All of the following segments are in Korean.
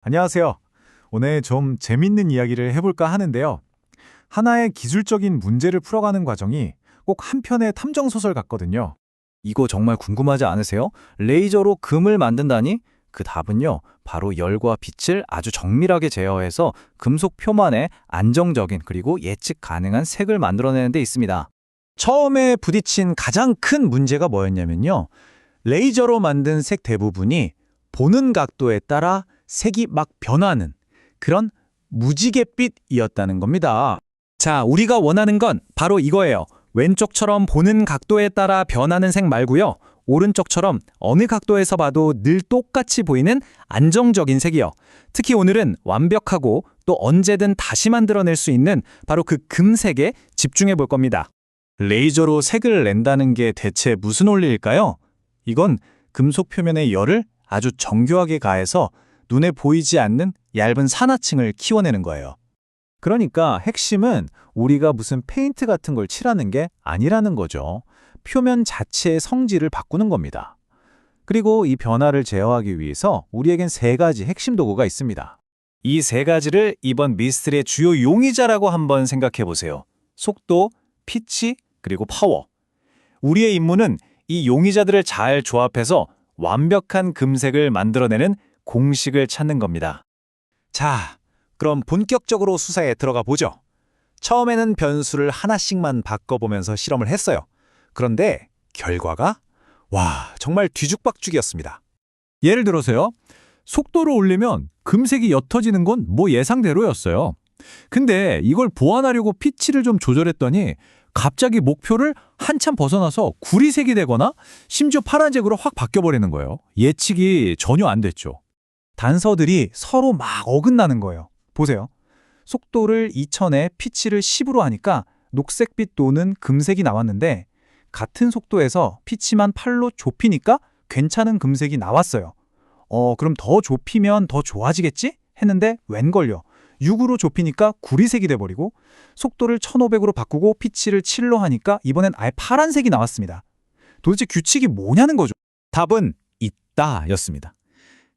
안녕하세요. 오늘 좀 재밌는 이야기를 해볼까 하는데요. 하나의 기술적인 문제를 풀어가는 과정이 꼭 한 편의 탐정소설 같거든요. 이거 정말 궁금하지 않으세요? 레이저로 금을 만든다니? 그 답은요, 바로 열과 빛을 아주 정밀하게 제어해서 금속 표면에 안정적인 그리고 예측 가능한 색을 만들어내는 데 있습니다. 처음에 부딪힌 가장 큰 문제가 뭐였냐면요. 레이저로 만든 색 대부분이 보는 각도에 따라 색이 막 변하는 그런 무지갯빛이었다는 겁니다. 자, 우리가 원하는 건 바로 이거예요. 왼쪽처럼 보는 각도에 따라 변하는 색 말고요. 오른쪽처럼 어느 각도에서 봐도 늘 똑같이 보이는 안정적인 색이요. 특히 오늘은 완벽하고 또 언제든 다시 만들어낼 수 있는 바로 그 금색에 집중해 볼 겁니다. 레이저로 색을 낸다는 게 대체 무슨 원리일까요? 이건 금속 표면의 열을 아주 정교하게 가해서 눈에 보이지 않는 얇은 산화층을 키워내는 거예요. 그러니까 핵심은 우리가 무슨 페인트 같은 걸 칠하는 게 아니라는 거죠. 표면 자체의 성질을 바꾸는 겁니다. 그리고 이 변화를 제어하기 위해서 우리에겐 세 가지 핵심 도구가 있습니다. 이 세 가지를 이번 미스트리의 주요 용의자라고 한번 생각해 보세요. 속도, 피치, 그리고 파워. 우리의 임무는 이 용의자들을 잘 조합해서 완벽한 금색을 만들어내는 공식을 찾는 겁니다. 자, 그럼 본격적으로 수사에 들어가 보죠. 처음에는 변수를 하나씩만 바꿔보면서 실험을 했어요. 그런데 결과가 정말 뒤죽박죽이었습니다. 예를 들어서요. 속도를 올리면 금색이 옅어지는 건 뭐 예상대로였어요. 근데 이걸 보완하려고 피치를 좀 조절했더니 갑자기 목표를 한참 벗어나서 구리색이 되거나 심지어 파란색으로 확 바뀌어버리는 거예요. 예측이 전혀 안 됐죠. 단서들이 서로 막 어긋나는 거예요. 보세요. 속도를 2000에 피치를 10으로 하니까 녹색빛 도는 금색이 나왔는데 같은 속도에서 피치만 8로 좁히니까 괜찮은 금색이 나왔어요. 그럼 더 좁히면 더 좋아지겠지? 했는데 웬걸요. 6으로 좁히니까 구리색이 돼버리고 속도를 1500으로 바꾸고 피치를 7로 하니까 이번엔 아예 파란색이 나왔습니다. 도대체 규칙이 뭐냐는 거죠. 답은 있다 였습니다.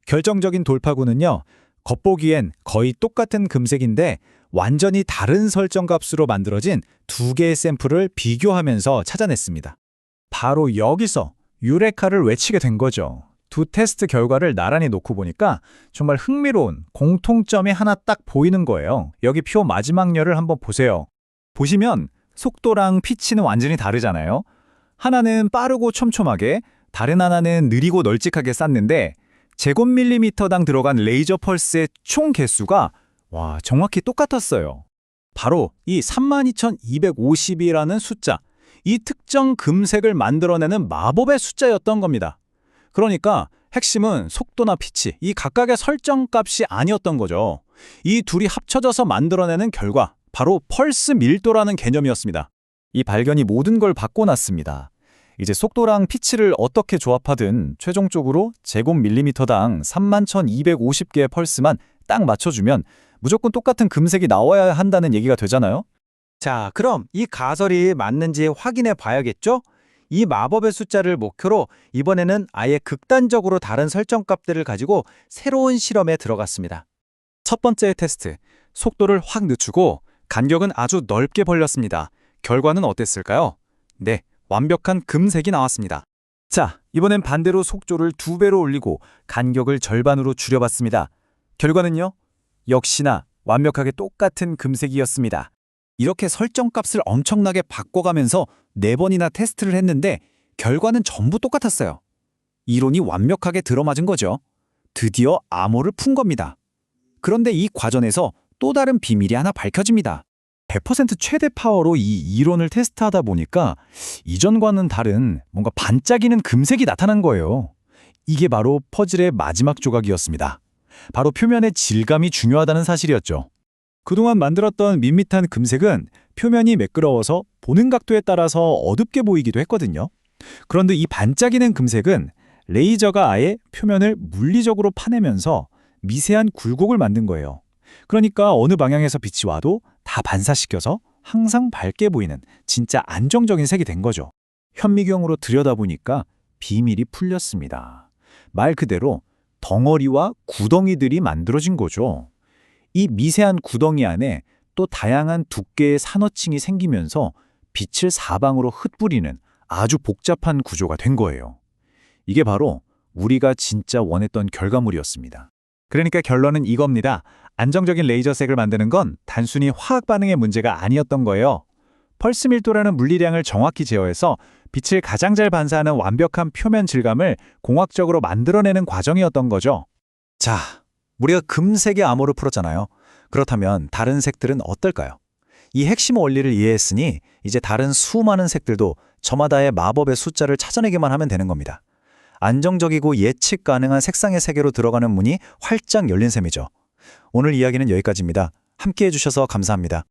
결정적인 돌파구는요. 겉보기엔 거의 똑같은 금색인데 완전히 다른 설정 값으로 만들어진 두 개의 샘플을 비교하면서 찾아냈습니다. 바로 여기서 유레카를 외치게 된 거죠. 두 테스트 결과를 나란히 놓고 보니까 정말 흥미로운 공통점이 하나 딱 보이는 거예요. 여기 표 마지막 열을 한번 보세요. 보시면 속도랑 피치는 완전히 다르잖아요. 하나는 빠르고 촘촘하게, 다른 하나는 느리고 널찍하게 쌌는데 제곱밀리미터당 들어간 레이저 펄스의 총 개수가 정확히 똑같았어요. 바로 이 32,250이라는 숫자, 이 특정 금색을 만들어내는 마법의 숫자였던 겁니다. 그러니까 핵심은 속도나 피치, 이 각각의 설정값이 아니었던 거죠. 이 둘이 합쳐져서 만들어내는 결과, 바로 펄스 밀도라는 개념이었습니다. 이 발견이 모든 걸 바꿔놨습니다. 이제 속도랑 피치를 어떻게 조합하든 최종적으로 제곱밀리미터당 31,250개의 펄스만 딱 맞춰주면 무조건 똑같은 금색이 나와야 한다는 얘기가 되잖아요. 자, 그럼 이 가설이 맞는지 확인해 봐야겠죠? 이 마법의 숫자를 목표로 이번에는 아예 극단적으로 다른 설정값들을 가지고 새로운 실험에 들어갔습니다. 첫 번째 테스트, 속도를 확 늦추고 간격은 아주 넓게 벌렸습니다. 결과는 어땠을까요? 네, 완벽한 금색이 나왔습니다. 자, 이번엔 반대로 속도를 2배로 올리고 간격을 절반으로 줄여봤습니다. 결과는요? 역시나 완벽하게 똑같은 금색이었습니다. 이렇게 설정값을 엄청나게 바꿔가면서 4번이나 테스트를 했는데 결과는 전부 똑같았어요. 이론이 완벽하게 들어맞은 거죠. 드디어 암호를 푼 겁니다. 그런데 이 과정에서 또 다른 비밀이 하나 밝혀집니다. 100% 최대 파워로 이 이론을 테스트하다 보니까 이전과는 다른 뭔가 반짝이는 금색이 나타난 거예요. 이게 바로 퍼즐의 마지막 조각이었습니다. 바로 표면의 질감이 중요하다는 사실이었죠. 그동안 만들었던 밋밋한 금색은 표면이 매끄러워서 보는 각도에 따라서 어둡게 보이기도 했거든요. 그런데 이 반짝이는 금색은 레이저가 아예 표면을 물리적으로 파내면서 미세한 굴곡을 만든 거예요. 그러니까 어느 방향에서 빛이 와도 다 반사시켜서 항상 밝게 보이는 진짜 안정적인 색이 된 거죠. 현미경으로 들여다보니까 비밀이 풀렸습니다. 말 그대로 덩어리와 구덩이들이 만들어진 거죠. 이 미세한 구덩이 안에 또 다양한 두께의 산호층이 생기면서 빛을 사방으로 흩뿌리는 아주 복잡한 구조가 된 거예요. 이게 바로 우리가 진짜 원했던 결과물이었습니다. 그러니까 결론은 이겁니다. 안정적인 레이저색을 만드는 건 단순히 화학 반응의 문제가 아니었던 거예요. 펄스 밀도라는 물리량을 정확히 제어해서 빛을 가장 잘 반사하는 완벽한 표면 질감을 공학적으로 만들어내는 과정이었던 거죠. 자, 우리가 금색의 암호를 풀었잖아요. 그렇다면 다른 색들은 어떨까요? 이 핵심 원리를 이해했으니 이제 다른 수많은 색들도 저마다의 마법의 숫자를 찾아내기만 하면 되는 겁니다. 안정적이고 예측 가능한 색상의 세계로 들어가는 문이 활짝 열린 셈이죠. 오늘 이야기는 여기까지입니다. 함께해 주셔서 감사합니다.